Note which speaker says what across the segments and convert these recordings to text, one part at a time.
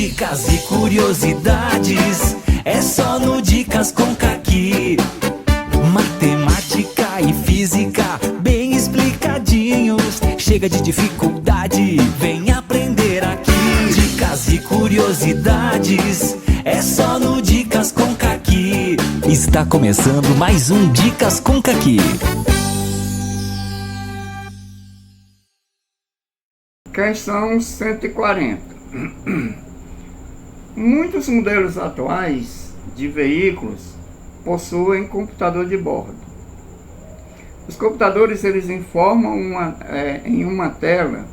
Speaker 1: Dicas e curiosidades, é só no Dicas com Caqui. Matemática e física, bem explicadinhos. Chega de dificuldade, vem aprender aqui. Dicas e curiosidades, é só no Dicas com Caqui. Está começando mais um Dicas com Caqui.
Speaker 2: Questão 140. Muitos modelos atuais de veículos possuem computador de bordo. Os computadores eles informam em uma tela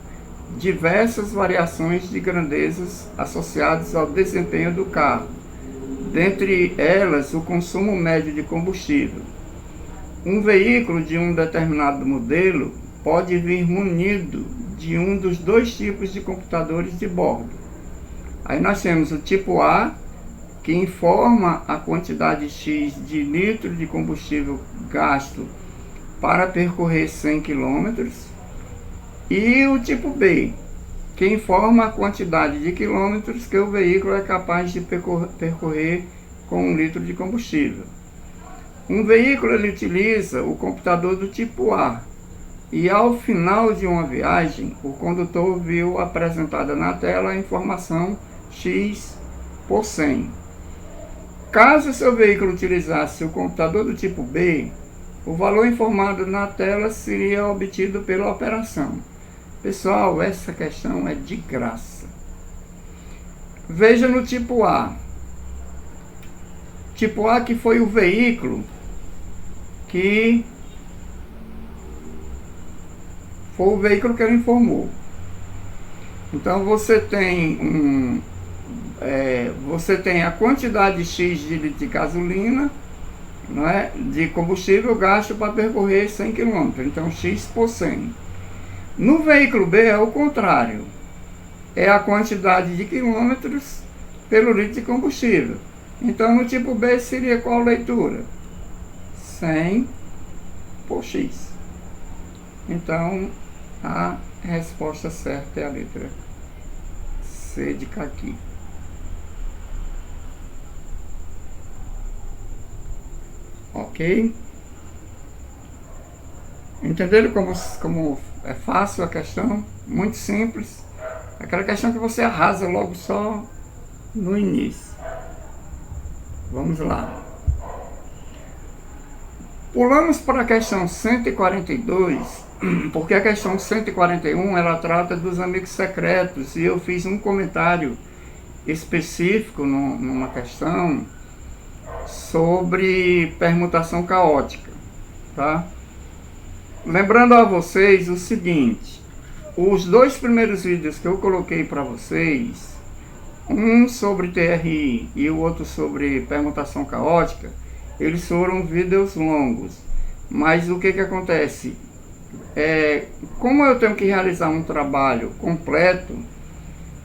Speaker 2: diversas variações de grandezas associadas ao desempenho do carro, dentre elas o consumo médio de combustível. Um veículo de um determinado modelo pode vir munido de um dos dois tipos de computadores de bordo. Aí nós temos o tipo A, que informa a quantidade X de litro de combustível gasto para percorrer 100 km, e o tipo B, que informa a quantidade de quilômetros que o veículo é capaz de percorrer com 1 litro de combustível. Um veículo ele utiliza o computador do tipo A, e ao final de uma viagem, o condutor viu apresentada na tela a informação X por 100. Caso seu veículo utilizasse o computador do tipo B, o valor informado na tela seria obtido pela operação. Pessoal, essa questão é de graça. Veja no tipo A. Tipo A, que foi o veículo que ele informou. Então você tem a quantidade X de litro de gasolina, não é, de combustível gasto para percorrer 100 km. Então X por 100. No veículo B é o contrário. É a quantidade de quilômetros pelo litro de combustível. Então no tipo B seria qual leitura? 100 por X. Então a resposta certa é a letra C de Caqui. Ok? Entenderam como é fácil a questão? Muito simples. Aquela questão que você arrasa logo só no início. Vamos lá. Pulamos para a questão 142, porque a questão 141 ela trata dos amigos secretos, e eu fiz um comentário específico numa questão sobre permutação caótica, tá? Lembrando a vocês o seguinte: os dois primeiros vídeos que eu coloquei para vocês, um sobre TRI e o outro sobre permutação caótica, eles foram vídeos longos. Mas o que acontece? Como eu tenho que realizar um trabalho completo,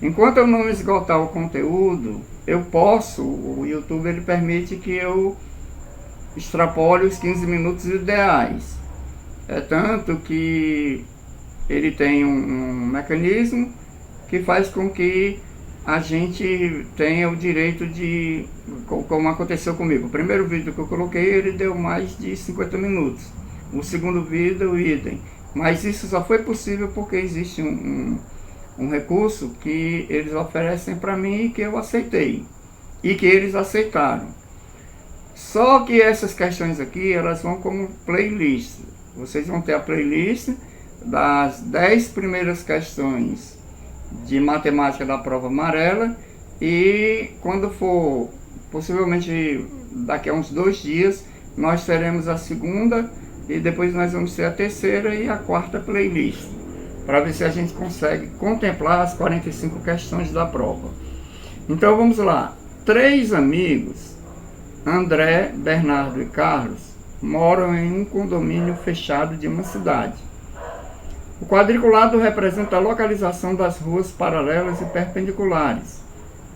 Speaker 2: enquanto eu não esgotar o conteúdo, o YouTube ele permite que eu extrapole os 15 minutos ideais. É tanto que ele tem um mecanismo que faz com que a gente tenha o direito de, como aconteceu comigo. O primeiro vídeo que eu coloquei, ele deu mais de 50 minutos. O segundo vídeo, idem. Mas isso só foi possível porque existe um recurso que eles oferecem para mim e que eu aceitei. E que eles aceitaram. Só que essas questões aqui, elas vão como playlist. Vocês vão ter a playlist das 10 primeiras questões de matemática da prova amarela, e quando for, possivelmente daqui a uns 2 dias, nós teremos a segunda, e depois nós vamos ter a terceira e a quarta playlist, para ver se a gente consegue contemplar as 45 questões da prova. Então vamos lá. 3 amigos, André, Bernardo e Carlos, moram em um condomínio fechado de uma cidade. O quadriculado representa a localização das ruas paralelas e perpendiculares,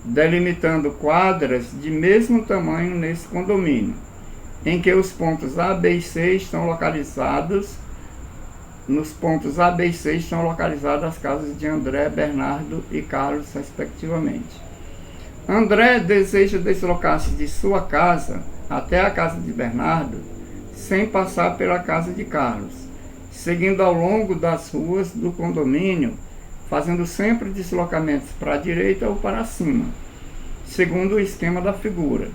Speaker 2: delimitando quadras de mesmo tamanho nesse condomínio, em que os pontos A, B e C estão localizados. Nos pontos A, B e C estão localizadas as casas de André, Bernardo e Carlos, respectivamente. André deseja deslocar-se de sua casa até a casa de Bernardo, sem passar pela casa de Carlos, seguindo ao longo das ruas do condomínio, fazendo sempre deslocamentos para a direita ou para cima, segundo o esquema da figura.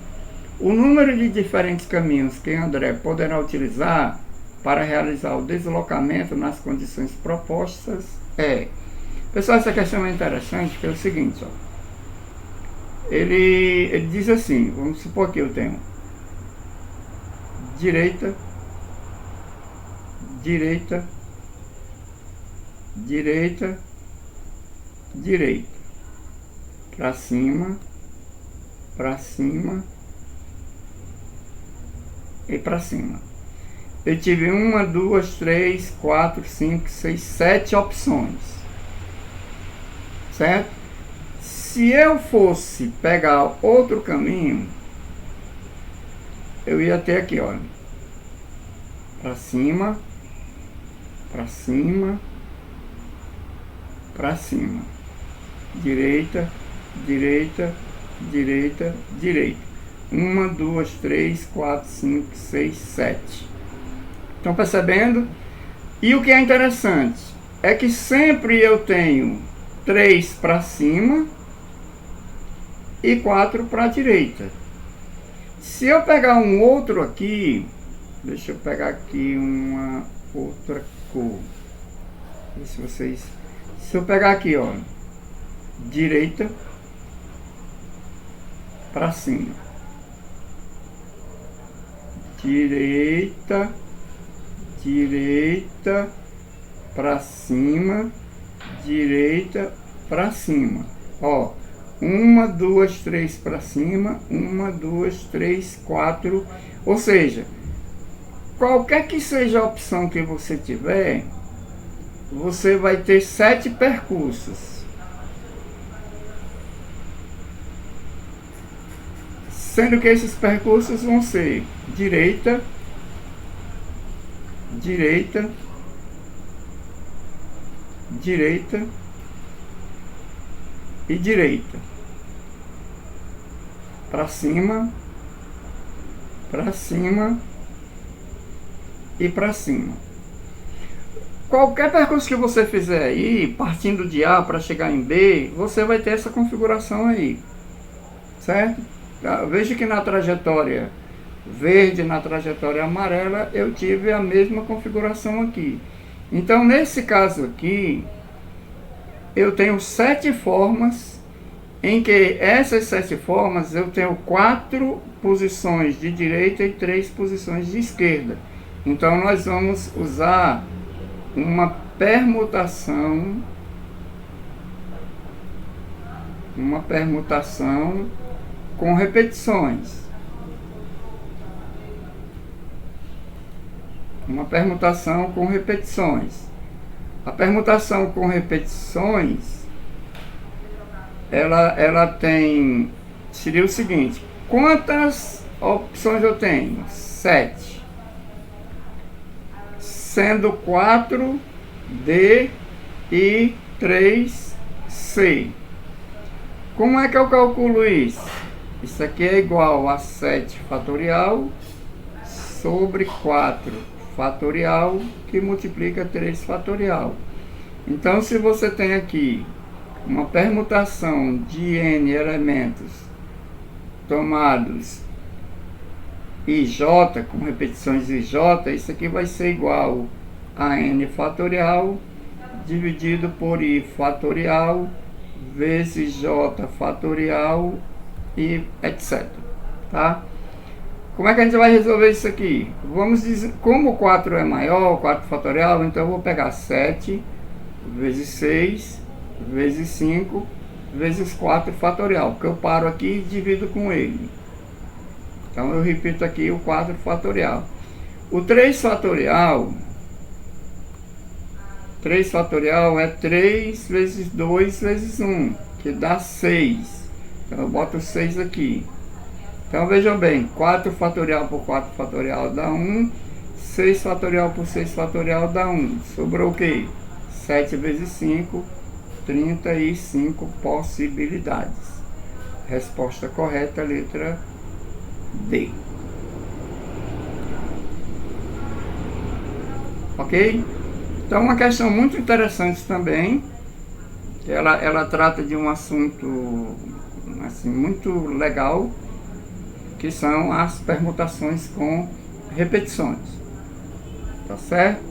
Speaker 2: O número de diferentes caminhos que André poderá utilizar para realizar o deslocamento nas condições propostas é... Pessoal, essa questão é interessante, porque é o seguinte, ó. Ele diz assim, vamos supor que eu tenho direita, direita, direita, direita, para cima e para cima. Eu tive 1, 2, 3, 4, 5, 6, 7 opções, certo? Se eu fosse pegar outro caminho, eu ia ter aqui, olha, para cima, para cima, para cima, direita, direita, direita, direita. 1, 2, 3, 4, 5, 6, 7. Estão percebendo? E o que é interessante é que sempre eu tenho 3 para cima e 4 para a direita. Se eu pegar um outro aqui, deixa eu pegar aqui uma outra cor. Se eu pegar aqui, ó, direita para cima, direita, direita para cima, direita para cima, ó. 1, 2, 3 para cima, 1, 2, 3, 4. Ou seja, qualquer que seja a opção que você tiver, você vai ter 7 percursos. Sendo que esses percursos vão ser direita, direita, direita e direita. Para cima e para cima. Qualquer percurso que você fizer aí, partindo de A para chegar em B, você vai ter essa configuração aí, certo? Veja que na trajetória verde, na trajetória amarela, eu tive a mesma configuração aqui. Então, nesse caso aqui, eu tenho 7 formas, em que essas 7 formas eu tenho 4 posições de direita e 3 posições de esquerda. Então nós vamos usar uma permutação com repetições. Uma permutação com repetições. A permutação com repetições, ela tem, seria o seguinte: quantas opções eu tenho? 7. Sendo 4 D e 3 C. Como é que eu calculo isso? Isso aqui é igual a 7 fatorial sobre 4 fatorial, que multiplica 3 fatorial. Então, se você tem aqui uma permutação de n elementos tomados IJ, com repetições IJ, isso aqui vai ser igual a n fatorial dividido por i fatorial vezes j fatorial e etc. Tá? Como é que a gente vai resolver isso aqui? Vamos dizer, como o 4 é maior, o 4 fatorial, então eu vou pegar 7 vezes 6 vezes 5 vezes 4 fatorial, porque eu paro aqui e divido com ele. Então eu repito aqui o 4 fatorial. O 3 fatorial é 3 vezes 2 vezes 1, que dá 6. Então eu boto 6 aqui. Então vejam bem, 4 fatorial por 4 fatorial dá 1, 6 fatorial por 6 fatorial dá 1. Sobrou o quê? 7 vezes 5, 35 possibilidades. Resposta correta, letra D. Ok? Então, uma questão muito interessante também, ela trata de um assunto assim, muito legal, que são as permutações com repetições. Tá certo?